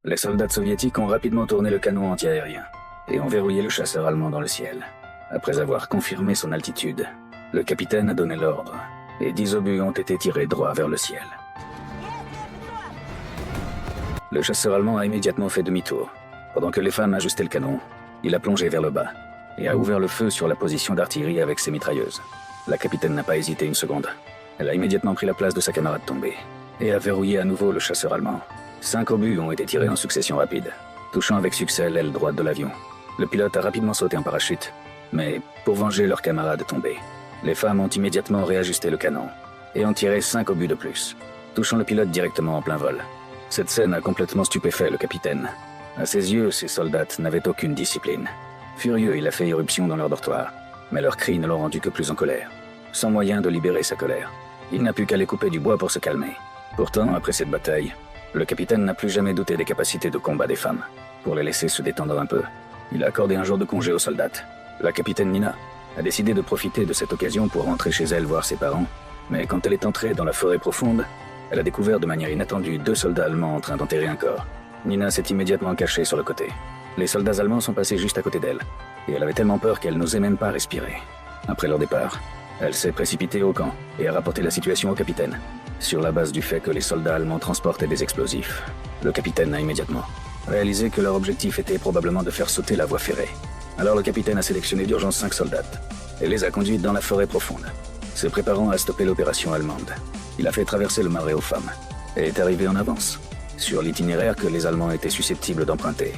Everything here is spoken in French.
Les soldats soviétiques ont rapidement tourné le canon antiaérien et ont verrouillé le chasseur allemand dans le ciel. Après avoir confirmé son altitude, le capitaine a donné l'ordre et 10 obus ont été tirés droit vers le ciel. Le chasseur allemand a immédiatement fait demi-tour. Pendant que les femmes ajustaient le canon, il a plongé vers le bas et a ouvert le feu sur la position d'artillerie avec ses mitrailleuses. La capitaine n'a pas hésité une seconde. Elle a immédiatement pris la place de sa camarade tombée et a verrouillé à nouveau le chasseur allemand. 5 obus ont été tirés en succession rapide, touchant avec succès l'aile droite de l'avion. Le pilote a rapidement sauté en parachute, mais pour venger leur camarade tombé, les femmes ont immédiatement réajusté le canon et ont tiré 5 obus de plus, touchant le pilote directement en plein vol. Cette scène a complètement stupéfait le capitaine. À ses yeux, ces soldats n'avaient aucune discipline. Furieux, il a fait irruption dans leur dortoir, mais leurs cris ne l'ont rendu que plus en colère. Sans moyen de libérer sa colère, il n'a pu qu'aller couper du bois pour se calmer. Pourtant, après cette bataille, le capitaine n'a plus jamais douté des capacités de combat des femmes. Pour les laisser se détendre un peu, il a accordé un jour de congé aux soldats. La capitaine Nina a décidé de profiter de cette occasion pour rentrer chez elle voir ses parents, mais quand elle est entrée dans la forêt profonde, elle a découvert de manière inattendue 2 soldats allemands en train d'enterrer un corps. Nina s'est immédiatement cachée sur le côté. Les soldats allemands sont passés juste à côté d'elle, et elle avait tellement peur qu'elle n'osait même pas respirer. Après leur départ, elle s'est précipitée au camp et a rapporté la situation au capitaine, sur la base du fait que les soldats allemands transportaient des explosifs. Le capitaine a immédiatement réalisé que leur objectif était probablement de faire sauter la voie ferrée. Alors le capitaine a sélectionné d'urgence 5 soldats et les a conduits dans la forêt profonde, se préparant à stopper l'opération allemande. Il a fait traverser le marais aux femmes et est arrivé en avance, sur l'itinéraire que les Allemands étaient susceptibles d'emprunter.